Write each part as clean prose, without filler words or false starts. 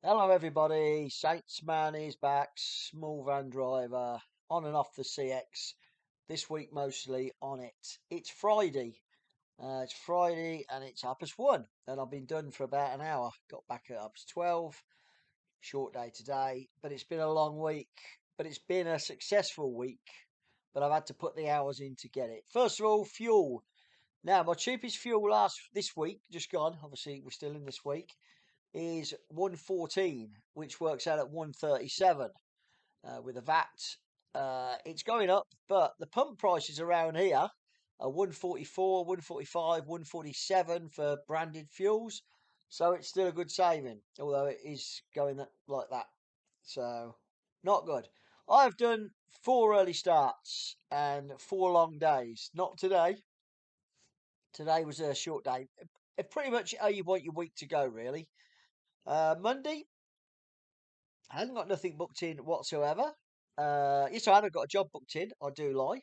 Hello, everybody. Saints Man is back. Small van driver on and off the CX. This week mostly on it. It's Friday. It's Friday and it's 1:30, and I've been done for about an hour. Got back at 12. Short day today, but it's been a long week. But it's been a successful week. But I've had to put the hours in to get it. First of all, fuel. Now, my cheapest fuel this week, just gone. Obviously, we're still in this week is 114, which works out at 137 with a VAT. It's going up, but the pump prices around here are 144, 145, 147 for branded fuels. So it's still a good saving, although it is going like that. So not good. I've done 4 early starts and 4 long days. Not today. Today was a short day. Pretty much how you want your week to go, really. Monday, I hadn't got nothing booked in whatsoever. Yes, I had got a job booked in. I do lie,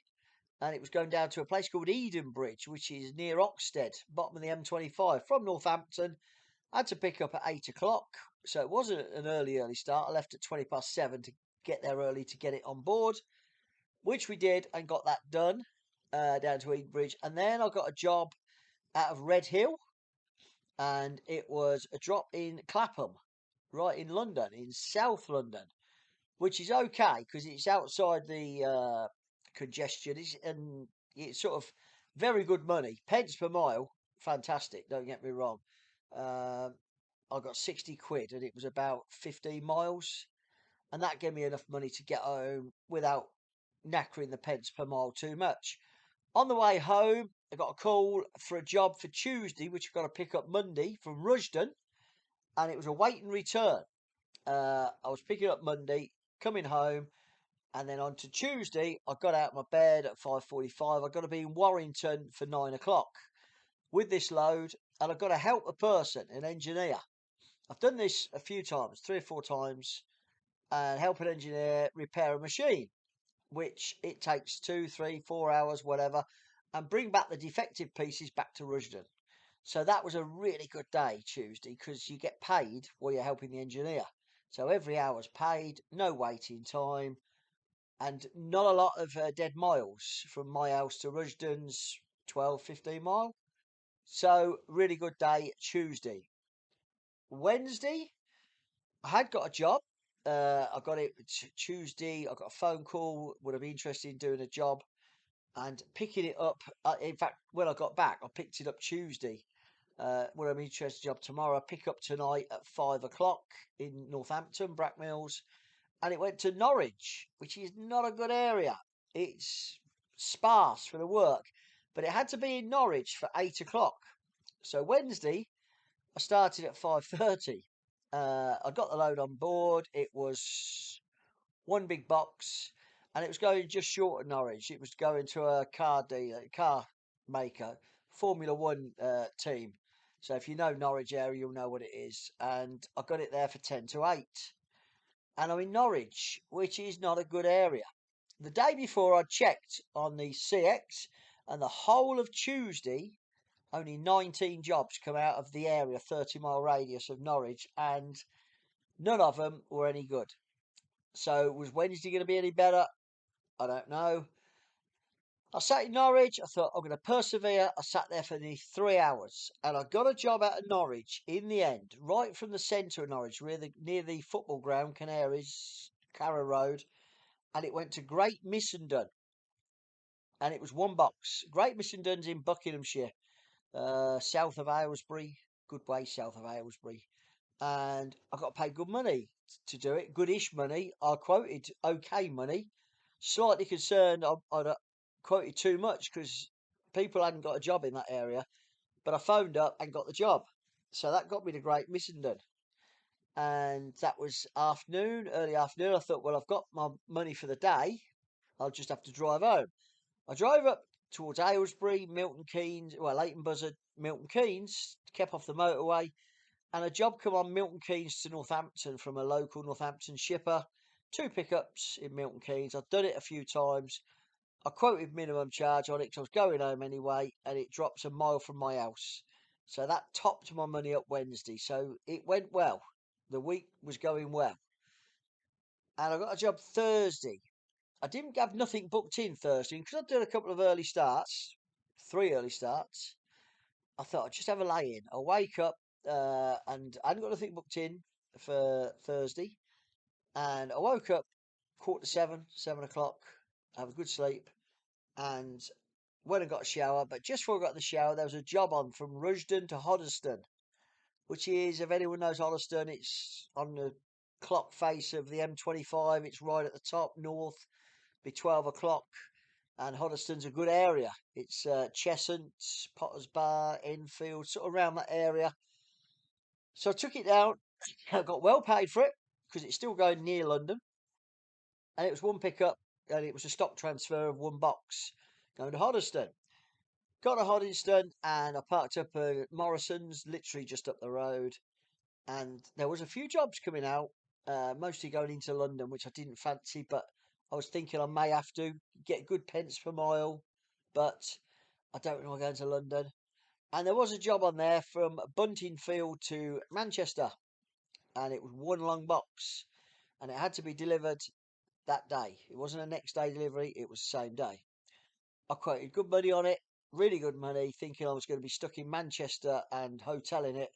and it was going down to a place called Edenbridge, which is near Oxted, bottom of the M25 from Northampton. I had to pick up at 8 o'clock, so it wasn't an early start. I left at 7:20 to get there early to get it on board, which we did and got that done down to Edenbridge. And then I got a job out of Redhill, and it was a drop in Clapham, right in London, in South London, which is okay because it's outside the congestion. And it's sort of very good money. Pence per mile, fantastic. Don't get me wrong. Um, I got 60 quid, and it was about 15 miles, and that gave me enough money to get home without knackering the pence per mile too much. On the way home, I got a call for a job for Tuesday, which I've got to pick up Monday from Rushden, and it was a wait and return. I was picking up Monday, coming home, and then on to Tuesday, I got out of my bed at 5:45. I've got to be in Warrington for 9 o'clock with this load, and I've got to help a person, an engineer. I've done this a few times, 3 or 4 times, and help an engineer repair a machine, which it takes 2, 3, 4 hours, whatever, and bring back the defective pieces back to Rusden. So that was a really good day, Tuesday, because you get paid while you're helping the engineer. So every hour's paid, no waiting time, and not a lot of dead miles from my house to Rushden's 12, 15 mile. So really good day Tuesday. Wednesday, I had got a job. I got it Tuesday. I got a phone call. Would I be interested in doing a job and picking it up? In fact, when I got back, I picked it up Tuesday. Would I be interested in a job tomorrow? I pick up tonight at 5 o'clock in Northampton, Brackmills, and it went to Norwich, which is not a good area. It's sparse for the work, but it had to be in Norwich for 8 o'clock. So Wednesday, I started at 5:30. I got the load on board. It was one big box, and it was going just short of Norwich. It was going to a car dealer, car maker, Formula One team. So if you know Norwich area, you'll know what it is. And I got it there for 10 to 8, and I'm in Norwich, which is not a good area. The day before, I checked on the CX, and the whole of Tuesday, only 19 jobs come out of the area, 30-mile radius of Norwich, and none of them were any good. So, was Wednesday going to be any better? I don't know. I sat in Norwich. I thought I'm going to persevere. I sat there for nearly 3 hours, and I got a job out of Norwich in the end, right from the centre of Norwich, near the football ground, Canaries, Carrow Road, and it went to Great Missenden, and it was one box. Great Missenden's in Buckinghamshire, south of Aylesbury, good way south of Aylesbury, and I got paid good money to do it, goodish money. I quoted okay money. Slightly concerned I'd quoted too much because people hadn't got a job in that area, but I phoned up and got the job. So that got me to Great Missenden, and that was afternoon, early afternoon. I thought, well, I've got my money for the day. I'll just have to drive home. I drove up towards Aylesbury, Milton Keynes, well, Leighton Buzzard, Milton Keynes, kept off the motorway, and a job come on Milton Keynes to Northampton from a local Northampton shipper. 2 pickups in Milton Keynes. I've done it a few times. I quoted minimum charge on it because I was going home anyway, and it drops a mile from my house. So that topped my money up Wednesday. So it went well. The week was going well. And I got a job Thursday. I didn't have nothing booked in Thursday because I'd done a couple of early starts, 3 early starts. I thought I'd just have a lay in. I'll wake up and I hadn't got nothing booked in for Thursday. And I woke up 7:15, 7 o'clock, have a good sleep, and went and got a shower. But just before I got in the shower, there was a job on from Rusden to Hoddesdon, which is, if anyone knows Hoddesdon, it's on the clock face of the M25. It's right at the top, north, be 12 o'clock. And Hoddesdon's a good area. It's Cheshunt, Potters Bar, Enfield, sort of around that area. So I took it down. I got well paid for it because it's still going near London. And it was one pickup and it was a stock transfer of one box going to Hoddesdon. Got to Hoddesdon and I parked up at Morrison's, literally just up the road. And there was a few jobs coming out, mostly going into London, which I didn't fancy, but I was thinking I may have to get good pence per mile, but I don't know I'm going to London. And there was a job on there from Buntingfield to Manchester, and it was one long box, and it had to be delivered that day. It wasn't a next day delivery, it was the same day. I quoted good money on it, really good money, thinking I was going to be stuck in Manchester and hoteling it,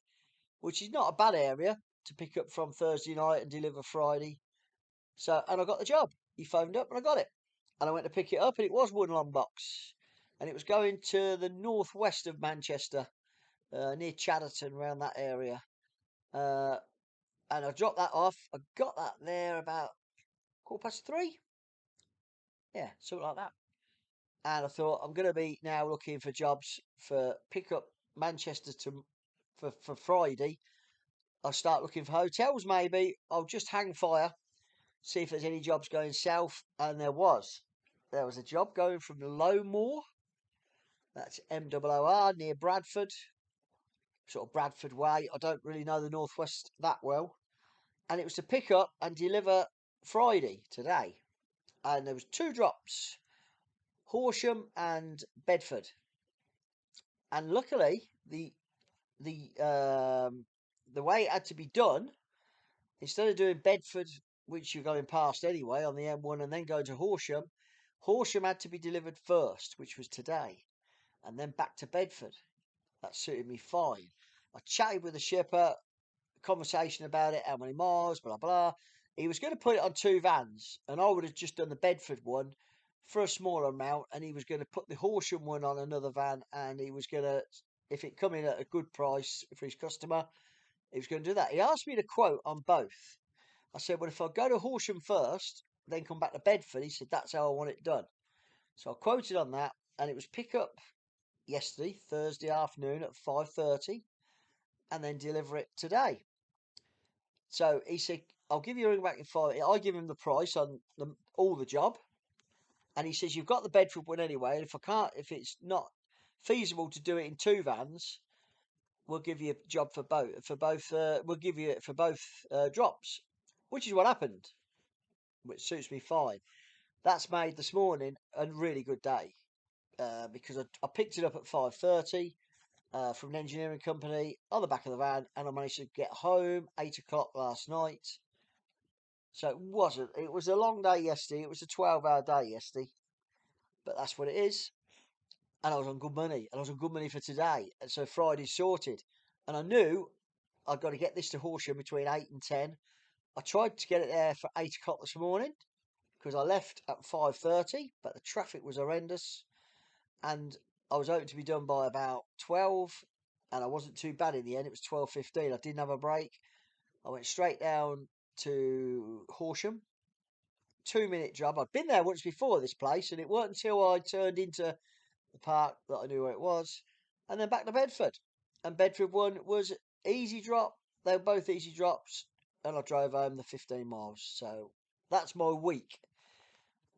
which is not a bad area to pick up from Thursday night and deliver Friday. So, and I got the job. He phoned up and I got it. And I went to pick it up and it was one long box. And it was going to the northwest of Manchester, near Chadderton, around that area. Uh, and I dropped that off. I got that there about 3:15. Yeah, something like that. And I thought I'm going to be now looking for jobs for pick up Manchester to for Friday. I'll start looking for hotels maybe. I'll just hang fire, see if there's any jobs going south. And there was. There was a job going from Lowmore. That's MOOR near Bradford. Sort of Bradford way. I don't really know the northwest that well. And it was to pick up and deliver Friday today. And there was two drops. Horsham and Bedford. And luckily the way it had to be done, instead of doing Bedford, which you're going past anyway on the M1 and then going to Horsham, Horsham had to be delivered first, which was today, and then back to Bedford. That suited me fine. I chatted with the shipper, conversation about it, how many miles, blah blah. He was going to put it on two vans, and I would have just done the Bedford one for a smaller amount, and he was going to put the Horsham one on another van, and he was going to, if it come in at a good price for his customer, he was going to do that. He asked me to quote on both. I said, well, if I go to Horsham first, then come back to Bedford, he said, that's how I want it done. So I quoted on that, and it was pick up yesterday, Thursday afternoon at 5:30, and then deliver it today. So he said, I'll give you a ring back in 5. I give him the price on all the job, and he says, you've got the Bedford one anyway, and if it's not feasible to do it in two vans, we'll give you a job for both. We'll give you it for both drops, which is what happened, which suits me fine. That's made this morning a really good day because I picked it up at 5:30 from an engineering company on the back of the van, and I managed to get home 8 o'clock last night. So it wasn't. It was a long day yesterday. It was a 12-hour day yesterday, but that's what it is. And I was on good money, and I was on good money for today. And so Friday's sorted, and I knew I'd got to get this to Horsham between 8 and 10. I tried to get it there for 8 o'clock this morning because I left at 5:30, but the traffic was horrendous, and I was hoping to be done by about 12, and I wasn't too bad in the end. It was 12:15. I didn't have a break. I went straight down to Horsham. 2-minute job. I'd been there once before this place, and it wasn't until I turned into the park that I knew where it was, and then back to Bedford. And Bedford one was easy drop. They were both easy drops, and I drove home the 15 miles. So that's my week.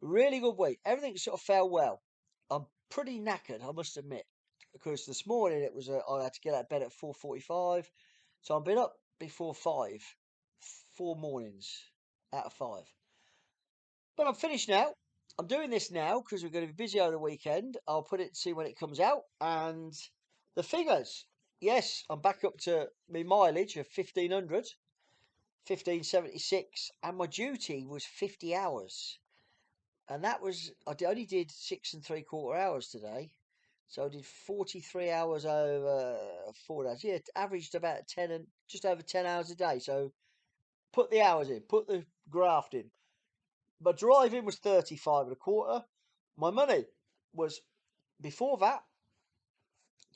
Really good week. Everything sort of fell well. I'm pretty knackered, I must admit, because this morning I had to get out of bed at 4:45, so I've been up before 5, 4 mornings out of 5. But I'm finished now. I'm doing this now because we're going to be busy over the weekend. I'll put it, see when it comes out, and the figures. Yes, I'm back up to my mileage of 1,500. 1576, and my duty was 50 hours. And that was, only did 6 3/4 hours today. So I did 43 hours over 4 days. Yeah, averaged about 10 and just over 10 hours a day. So put the hours in, put the graft in. My driving was 35 1/4. My money was, before that,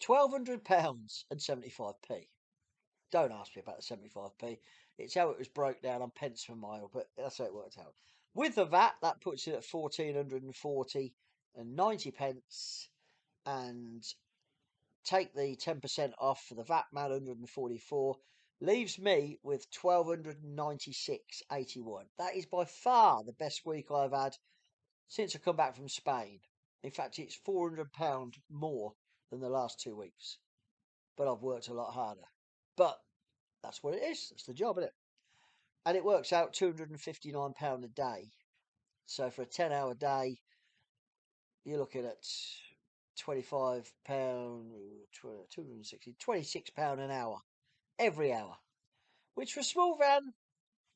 £1,200 and 75p. Don't ask me about the 75p. It's how it was broke down on pence per mile, but that's how it worked out. With the VAT, that puts it at 1,440 and 90 pence, and take the 10% off for the VAT man, 144, leaves me with 1,296.81. That is by far the best week I've had since I come back from Spain. In fact, it's £400 more than the last 2 weeks. But I've worked a lot harder. But that's what it is. That's the job, isn't it? And it works out £259 a day. So for a 10-hour day, you're looking at £25, 260, £26 an hour, every hour. Which for a small van,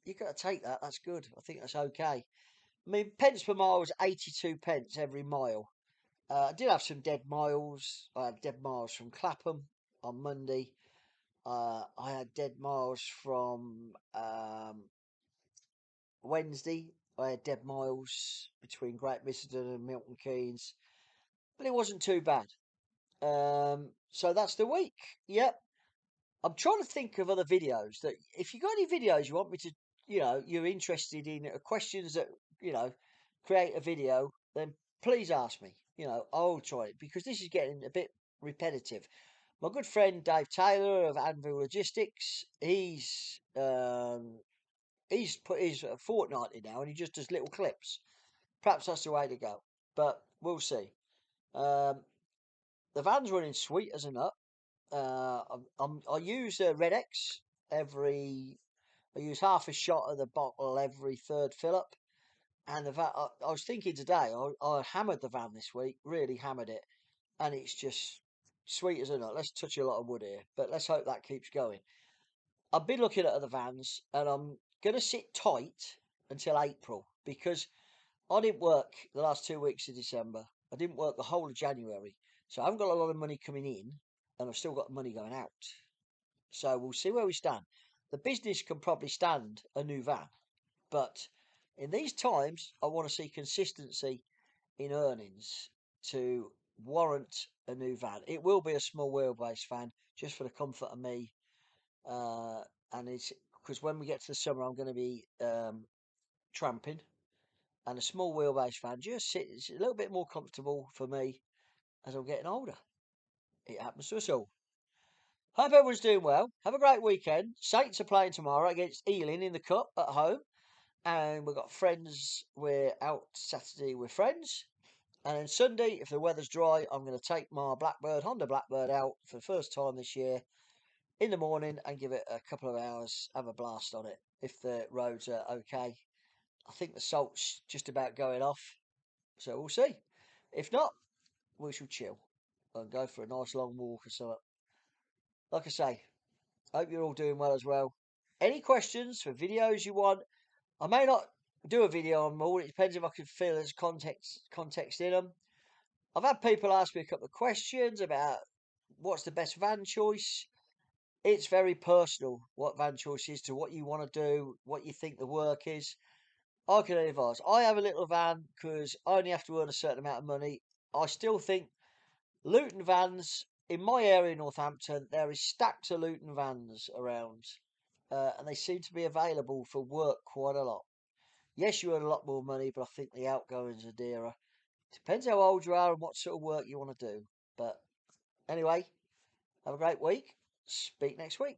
you've got to take that. That's good. I think that's okay. I mean, pence per mile was 82 pence every mile. I did have some dead miles. I had dead miles from Clapham on Monday. I had dead miles from Wednesday. I had dead miles between Great Missenden and Milton Keynes, but it wasn't too bad. So that's the week. Yep. I'm trying to think of other videos that, if you got any videos you want me to, you're interested in, questions that, create a video, then please ask me. I'll try it, because this is getting a bit repetitive. My good friend Dave Taylor of Anvil Logistics, he's put his fortnightly now, and he just does little clips. Perhaps that's the way to go, but we'll see. The van's running sweet as a nut. I use Red X every. I use half a shot of the bottle every third fill up. And the van, I was thinking today, I hammered the van this week, really hammered it, and it's just sweet as a nut. Let's touch a lot of wood here, but let's hope that keeps going. I've been looking at other vans, and I'm going to sit tight until April, because I didn't work the last 2 weeks of December. I didn't work the whole of January. So I haven't got a lot of money coming in, and I've still got money going out. So we'll see where we stand. The business can probably stand a new van, but in these times, I want to see consistency in earnings to warrant a new van. It will be a small wheelbase van, just for the comfort of me. And it's because when we get to the summer, I'm going to be tramping, and a small wheelbase van it's a little bit more comfortable for me as I'm getting older. It happens to us all. Hope everyone's doing well. Have a great weekend. Saints are playing tomorrow against Ealing in the Cup at home. And we've got friends. We're out Saturday with friends. And then Sunday, if the weather's dry, I'm going to take my Honda Blackbird out for the first time this year in the morning and give it a couple of hours, have a blast on it, if the roads are okay. I think the salt's just about going off, so we'll see. If not, we shall chill and go for a nice long walk or something. Like I say, hope you're all doing well as well. Any questions for videos you want? I may not do a video on them all. It depends if I can feel there's context in them. I've had people ask me a couple of questions about what's the best van choice. It's very personal what van choice is to what you want to do, what you think the work is. I can advise. I have a little van because I only have to earn a certain amount of money. I still think Luton vans, in my area, Northampton, there is stacks of Luton vans around, and they seem to be available for work quite a lot. Yes, you earn a lot more money, but I think the outgoings are dearer. Depends how old you are and what sort of work you want to do. But anyway, have a great week. Speak next week.